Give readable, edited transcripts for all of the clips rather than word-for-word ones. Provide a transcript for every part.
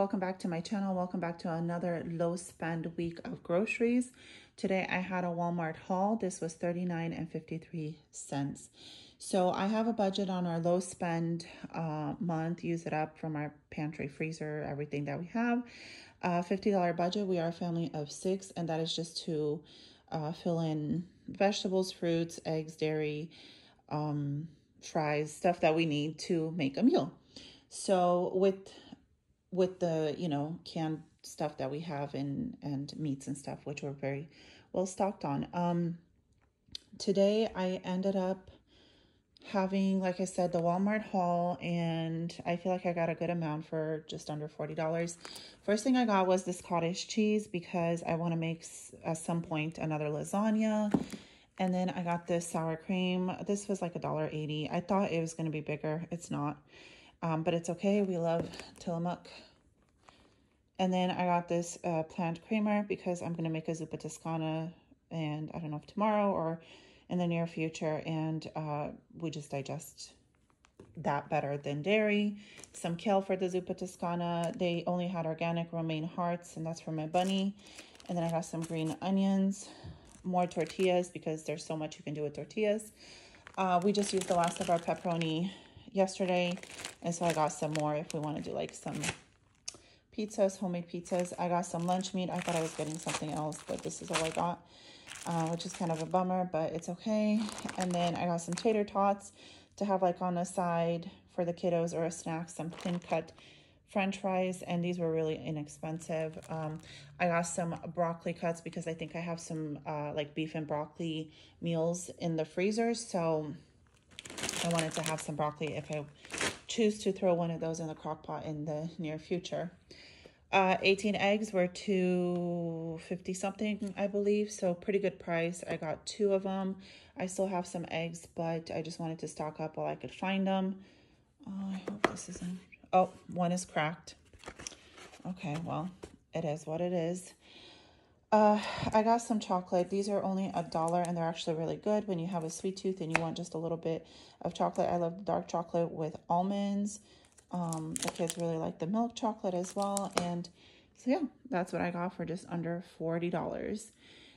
welcome back to my channel. Welcome back to another low spend week of groceries. Today I had a Walmart haul. This was $39.53. So I have a budget on our low spend month. Use it up from our pantry, freezer, everything that we have. $50 budget. We are a family of 6, and that is just to fill in vegetables, fruits, eggs, dairy, fries, stuff that we need to make a meal. So with the, canned stuff that we have and meats and stuff, which we're very well stocked on. Today I ended up having, like I said, the Walmart haul, and I feel like I got a good amount for just under $40. First thing I got was this cottage cheese because I want to make at some point another lasagna. And then I got this sour cream. This was like $1.80. I thought it was going to be bigger. It's not. But it's okay. We love Tillamook. And then I got this plant creamer because I'm going to make a zuppa toscana, and I don't know if tomorrow or in the near future. And we just digest that better than dairy. Some kale for the zuppa toscana. They only had organic romaine hearts, and that's for my bunny. And then I got some green onions, more tortillas because there's so much you can do with tortillas. We just used the last of our pepperoni yesterday, and so I got some more if we want to do like some pizzas, homemade pizzas. I got some lunch meat. I thought I was getting something else, but this is all I got, which is kind of a bummer, but it's okay. And then I got some tater tots to have like on the side for the kiddos or a snack, some thin cut French fries, and these were really inexpensive. I got some broccoli cuts because I think I have some like beef and broccoli meals in the freezer, so I wanted to have some broccoli if I choose to throw one of those in the crock pot in the near future. 18 eggs were $2.50 something, I believe, so pretty good price. I got 2 of them. I still have some eggs, but I just wanted to stock up while I could find them. I hope this isn't... Oh, one is cracked. Okay, well, it is what it is. I got some chocolate. These are only $1, and they're actually really good when you have a sweet tooth and you want just a little bit of chocolate. I love dark chocolate with almonds. The kids really like the milk chocolate as well. And so, yeah, that's what I got for just under $40.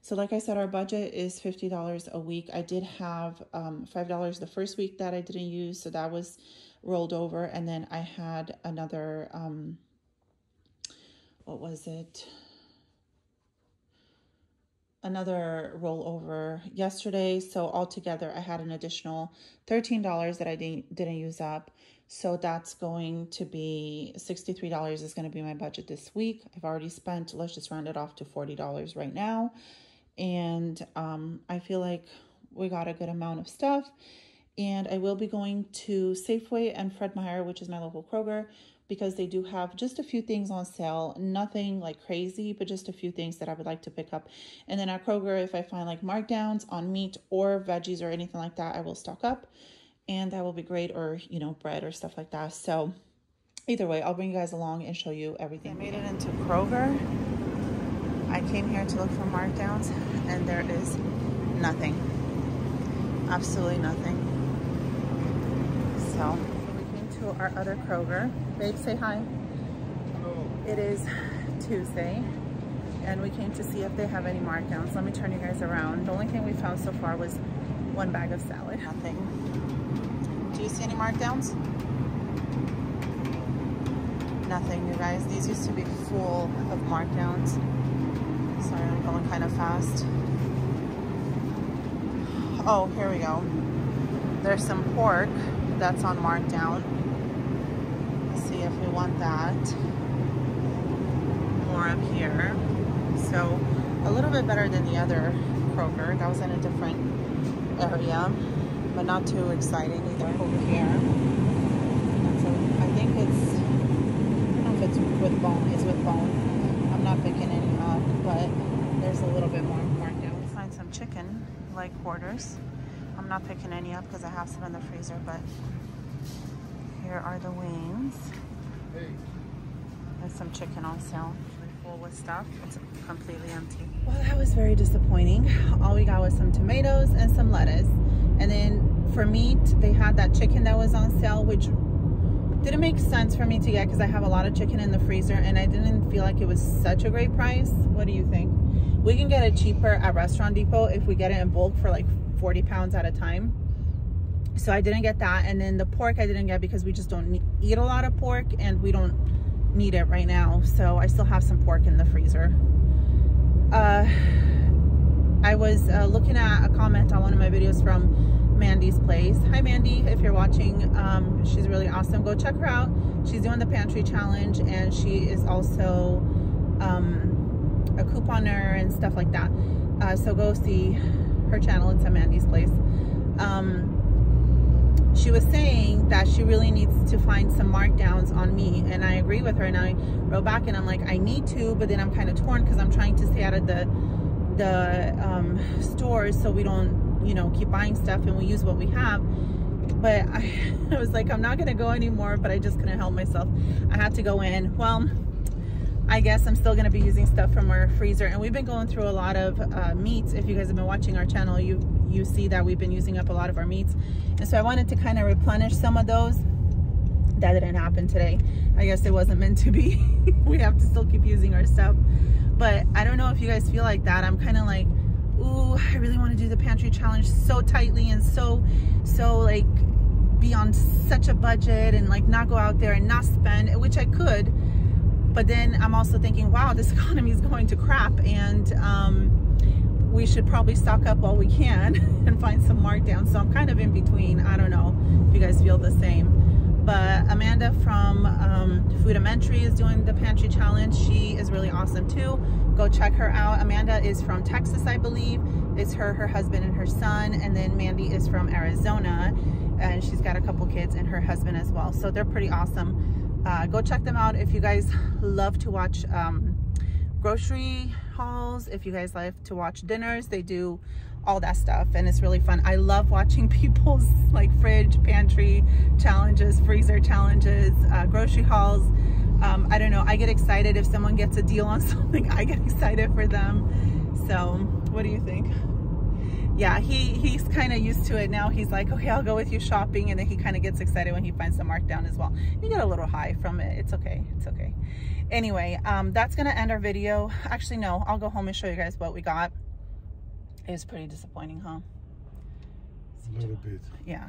So like I said, our budget is $50 a week. I did have $5 the first week that I didn't use, so that was rolled over. And then I had another, what was it? Another rollover yesterday. So altogether, I had an additional $13 that I didn't use up. So that's going to be $63 is going to be my budget this week. I've already spent, let's just round it off to $40 right now. And I feel like we got a good amount of stuff. And I will be going to Safeway and Fred Meyer, which is my local Kroger, because they do have just a few things on sale. Nothing like crazy, but just a few things that I would like to pick up. And then at Kroger, if I find like markdowns on meat or veggies or anything like that, I will stock up. And that will be great, or, bread or stuff like that. So either way, I'll bring you guys along and show you everything. I made it into Kroger. I came here to look for markdowns, and there is nothing. Absolutely nothing. So we came to our other Kroger. Babe, say hi. Hello. It is Tuesday, and we came to see if they have any markdowns. Let me turn you guys around. The only thing we found so far was one bag of salad. Nothing. Do you see any markdowns? Nothing, you guys. These used to be full of markdowns. Sorry, I'm going kind of fast. Oh, here we go. There's some pork that's on markdown. Let's see if we want that. More up here. So a little bit better than the other Kroger. That was in a different area, but not too exciting either. Over here. So I think it's, I don't know if it's with bone. It's with bone. I'm not picking any up, but there's a little bit more markdown. We find some chicken leg quarters. I'm not picking any up because I have some in the freezer, but here are the wings. There's some chicken on sale. Full with stuff. It's completely empty. Well, that was very disappointing. All we got was some tomatoes and some lettuce. And then for meat, they had that chicken that was on sale, which didn't make sense for me to get because I have a lot of chicken in the freezer and I didn't feel like it was such a great price. What do you think? We can get it cheaper at Restaurant Depot if we get it in bulk for like 40 pounds at a time. So I didn't get that. And then the pork I didn't get because we just don't eat a lot of pork and we don't need it right now. So I still have some pork in the freezer. I was looking at a comment on one of my videos from Mandy's Place. Hi Mandy, if you're watching, she's really awesome. Go check her out. She's doing the pantry challenge and she is also a couponer and stuff like that. So go see her channel. It's at Mandy's Place. She was saying that she really needs to find some markdowns on me, and I agree with her. And I wrote back and I'm like, I need to, but then I'm kind of torn because I'm trying to stay out of the stores so we don't, you know, keep buying stuff and we use what we have. But I was like, I'm not gonna go anymore, but I just couldn't help myself. I had to go in. Well, I guess I'm still gonna be using stuff from our freezer, and we've been going through a lot of meats. If you guys have been watching our channel, you see that we've been using up a lot of our meats, and so I wanted to kind of replenish some of those. That didn't happen today. I guess it wasn't meant to be. We have to still keep using our stuff. But I don't know if you guys feel like that. I'm kind of like, ooh, I really want to do the pantry challenge so tightly and so like be on such a budget and like not go out there and not spend, which I could. But then I'm also thinking, wow, this economy is going to crap, and we should probably stock up while we can and find some markdowns. So I'm kind of in between. I don't know if you guys feel the same. But Amanda from Foodimentary is doing the pantry challenge. She is really awesome too. Go check her out. Amanda is from Texas, I believe. It's her husband and her son. And then Mandy is from Arizona, and she's got a couple kids and her husband as well. So they're pretty awesome. Go check them out if you guys love to watch grocery hauls. If you guys like to watch dinners, they do all that stuff, and it's really fun. I love watching people's like fridge, pantry challenges, freezer challenges, grocery hauls. I don't know, I get excited if someone gets a deal on something. I get excited for them. So what do you think? Yeah, he's kind of used to it now. He's like, okay, I'll go with you shopping, and then he kind of gets excited when he finds the markdown as well. You get a little high from it. It's okay, it's okay. Anyway, that's gonna end our video. Actually, no, I'll go home and show you guys what we got. It was pretty disappointing, huh? A little bit. Yeah,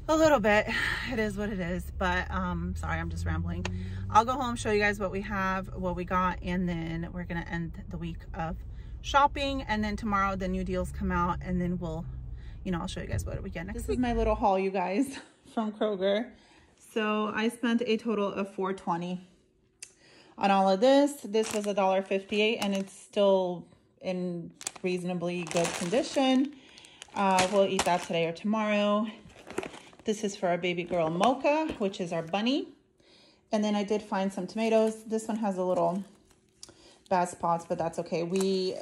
a little bit. It is what it is. But sorry, I'm just rambling. I'll go home, show you guys what we have, what we got, and then we're gonna end the week of shopping. And then tomorrow the new deals come out, and then we'll, you know, I'll show you guys what we get next week. This is my little haul, you guys, from Kroger. So I spent a total of $4.20 on all of this. This was $1.58, and it's still in reasonably good condition. We'll eat that today or tomorrow. This is for our baby girl Mocha, which is our bunny. And then I did find some tomatoes. This one has a little bad spots, but that's okay. We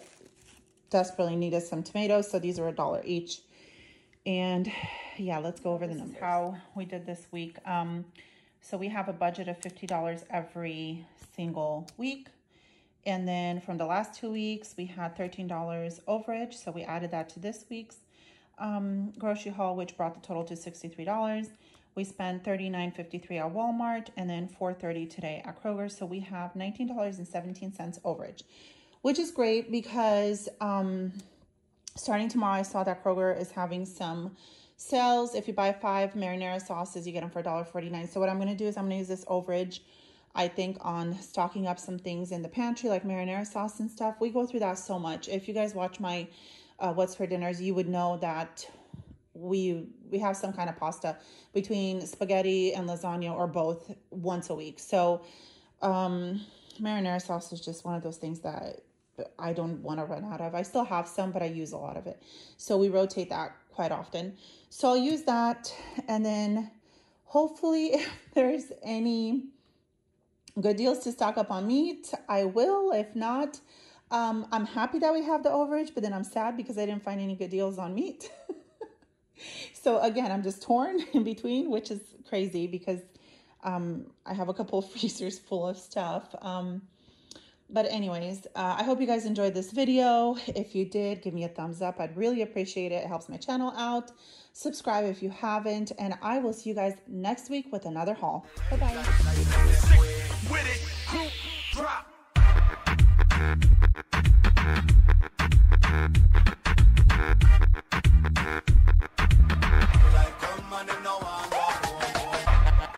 desperately needed some tomatoes, so these are $1 each. And yeah, let's go over the numbers. How we did this week. So we have a budget of $50 every single week. And then from the last 2 weeks, we had $13 overage. So we added that to this week's grocery haul, which brought the total to $63. We spent $39.53 at Walmart, and then $4.30 today at Kroger. So we have $19.17 overage, which is great because starting tomorrow, I saw that Kroger is having some sales. If you buy 5 marinara sauces, you get them for $1.49. So what I'm going to do is I'm going to use this overage, I think, on stocking up some things in the pantry, like marinara sauce and stuff. We go through that so much. If you guys watch my What's for Dinners, you would know that we have some kind of pasta between spaghetti and lasagna, or both, once a week. So marinara sauce is just one of those things that I don't want to run out of. I still have some, but I use a lot of it. So we rotate that quite often. So I'll use that, and then hopefully if there's any good deals to stock up on meat, I will. If not, I'm happy that we have the overage, but then I'm sad because I didn't find any good deals on meat. So again, I'm just torn in between, which is crazy because I have a couple of freezers full of stuff. But anyways, I hope you guys enjoyed this video. If you did, give me a thumbs up. I'd really appreciate it. It helps my channel out. Subscribe if you haven't. And I will see you guys next week with another haul. Bye-bye.